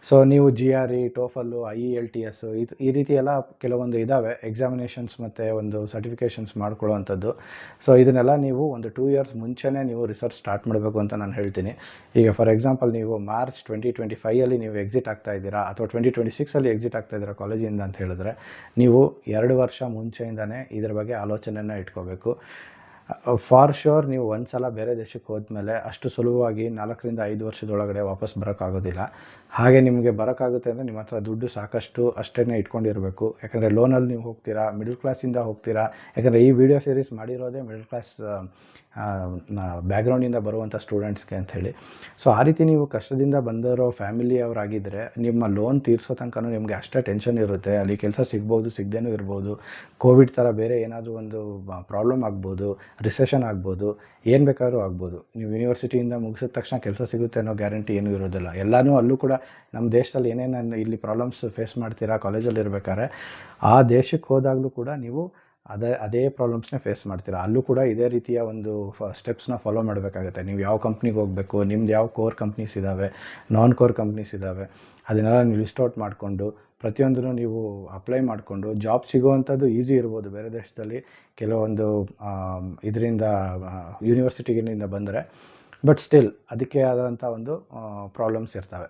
So ನೀವು GRE, ಟೋಫಲ್ಲು, IELTS ಈ ರೀತಿ ಎಲ್ಲ ಕೆಲವೊಂದು ಇದ್ದಾವೆ ಎಕ್ಸಾಮಿನೇಷನ್ಸ್ ಮತ್ತು ಒಂದು ಸರ್ಟಿಫಿಕೇಷನ್ಸ್ ಮಾಡ್ಕೊಳ್ಳುವಂಥದ್ದು. ಸೊ ಇದನ್ನೆಲ್ಲ ನೀವು ಒಂದು 2 ಇಯರ್ಸ್ ಮುಂಚೆನೇ ನೀವು ರಿಸರ್ಚ್ ಸ್ಟಾರ್ಟ್ ಮಾಡಬೇಕು ಅಂತ ನಾನು ಹೇಳ್ತೀನಿ. ಈಗ ಫಾರ್ ಎಕ್ಸಾಂಪಲ್ ನೀವು ಮಾರ್ಚ್ 2025 ನೀವು ಎಕ್ಸಿಟ್ ಆಗ್ತಾ ಇದ್ದೀರಾ ಅಥವಾ 2026 ಎಕ್ಸಿಟ್ ಆಗ್ತಾ ಇದ್ದೀರಾ ಕಾಲೇಜಿಂದ ಅಂತ ಹೇಳಿದ್ರೆ, ನೀವು 2 ವರ್ಷ ಮುಂಚೆಯಿಂದನೇ ಇದ್ರ ಬಗ್ಗೆ ಆಲೋಚನೆಯನ್ನು ಇಟ್ಕೋಬೇಕು. ಫಾರ್ ಶ್ಯೂರ್ ನೀವು ಒಂದು ಸಲ ಬೇರೆ ದೇಶಕ್ಕೆ ಹೋದ್ಮೇಲೆ ಅಷ್ಟು ಸುಲಭವಾಗಿ 4ರಿಂದ 5 ವರ್ಷದೊಳಗಡೆ ವಾಪಸ್ ಬರೋಕ್ಕಾಗೋದಿಲ್ಲ. ಹಾಗೆ ನಿಮಗೆ ಬರೋಕ್ಕಾಗುತ್ತೆ ಅಂದರೆ ನಿಮ್ಮ ಹತ್ರ ದುಡ್ಡು ಸಾಕಷ್ಟು ಅಷ್ಟೇ ಇಟ್ಕೊಂಡಿರಬೇಕು. ಯಾಕಂದರೆ ಲೋನಲ್ಲಿ ನೀವು ಹೋಗ್ತೀರಾ, ಮಿಡಲ್ ಕ್ಲಾಸಿಂದ ಹೋಗ್ತೀರಾ. ಯಾಕಂದರೆ ಈ ವಿಡಿಯೋ ಸೀರೀಸ್ ಮಾಡಿರೋದೇ ಮಿಡಲ್ ಕ್ಲಾಸ್ ಬ್ಯಾಕ್ಗ್ರೌಂಡಿಂದ ಬರುವಂಥ ಸ್ಟೂಡೆಂಟ್ಸ್ಗೆ ಅಂಥೇಳಿ. ಸೊ ಆ ರೀತಿ ನೀವು ಕಷ್ಟದಿಂದ ಬಂದಿರೋ ಫ್ಯಾಮಿಲಿಯವರಾಗಿದ್ದರೆ ನಿಮ್ಮ ಲೋನ್ ತೀರಿಸೋ ತನಕನೂ ನಿಮಗೆ ಅಷ್ಟೇ ಟೆನ್ಷನ್ ಇರುತ್ತೆ. ಅಲ್ಲಿ ಕೆಲಸ ಸಿಗ್ಬೋದು, ಸಿಗದೇನೂ ಇರ್ಬೋದು, ಕೋವಿಡ್ ಥರ ಬೇರೆ ಏನಾದರೂ ಒಂದು ಪ್ರಾಬ್ಲಮ್ ಆಗ್ಬೋದು, ರಿಸೆಷನ್ ಆಗ್ಬೋದು, ಏನು ಬೇಕಾದ್ರೂ ಆಗ್ಬೋದು. ನೀವು ಯೂನಿವರ್ಸಿಟಿಯಿಂದ ಮುಗಿಸಿದ ತಕ್ಷಣ ಕೆಲಸ ಸಿಗುತ್ತೆ ಅನ್ನೋ ಗ್ಯಾರಂಟಿ ಏನೂ ಇರೋದಿಲ್ಲ. ಎಲ್ಲನೂ ಅಲ್ಲೂ ಕೂಡ ನಮ್ಮ ದೇಶದಲ್ಲಿ ಏನೇನು ಇಲ್ಲಿ ಪ್ರಾಬ್ಲಮ್ಸ್ ಫೇಸ್ ಮಾಡ್ತೀರಾ ಕಾಲೇಜಲ್ಲಿ ಇರಬೇಕಾದ್ರೆ, ಆ ದೇಶಕ್ಕೆ ಹೋದಾಗಲೂ ಕೂಡ ನೀವು ಅದೇ ಪ್ರಾಬ್ಲಮ್ಸ್ನೇ ಫೇಸ್ ಮಾಡ್ತೀರಾ. ಅಲ್ಲೂ ಕೂಡ ಇದೇ ರೀತಿಯ ಒಂದು ಸ್ಟೆಪ್ಸ್ನ ಫಾಲೋ ಮಾಡಬೇಕಾಗುತ್ತೆ. ನೀವು ಯಾವ ಕಂಪ್ನಿಗೆ ಹೋಗಬೇಕು, ನಿಮ್ದು ಯಾವ ಕೋರ್ ಕಂಪ್ನೀಸ್ ಇದ್ದಾವೆ, ನಾನ್ ಕೋರ್ ಕಂಪ್ನೀಸ್ ಇದ್ದಾವೆ, ಅದನ್ನೆಲ್ಲ ನೀವು ಲಿಸ್ಟ್ ಔಟ್ ಮಾಡಿಕೊಂಡು ಪ್ರತಿಯೊಂದನ್ನು ನೀವು ಅಪ್ಲೈ ಮಾಡಿಕೊಂಡು ಜಾಬ್ ಸಿಗೋವಂಥದ್ದು ಈಸಿ ಇರ್ಬೋದು ಬೇರೆ ದೇಶದಲ್ಲಿ ಕೆಲವೊಂದು ಇದರಿಂದ ಯೂನಿವರ್ಸಿಟಿಗಳಿಂದ ಬಂದರೆ. ಬಟ್ ಸ್ಟಿಲ್ ಅದಕ್ಕೆ ಆದಂಥ ಒಂದು ಪ್ರಾಬ್ಲಮ್ಸ್ ಇರ್ತವೆ.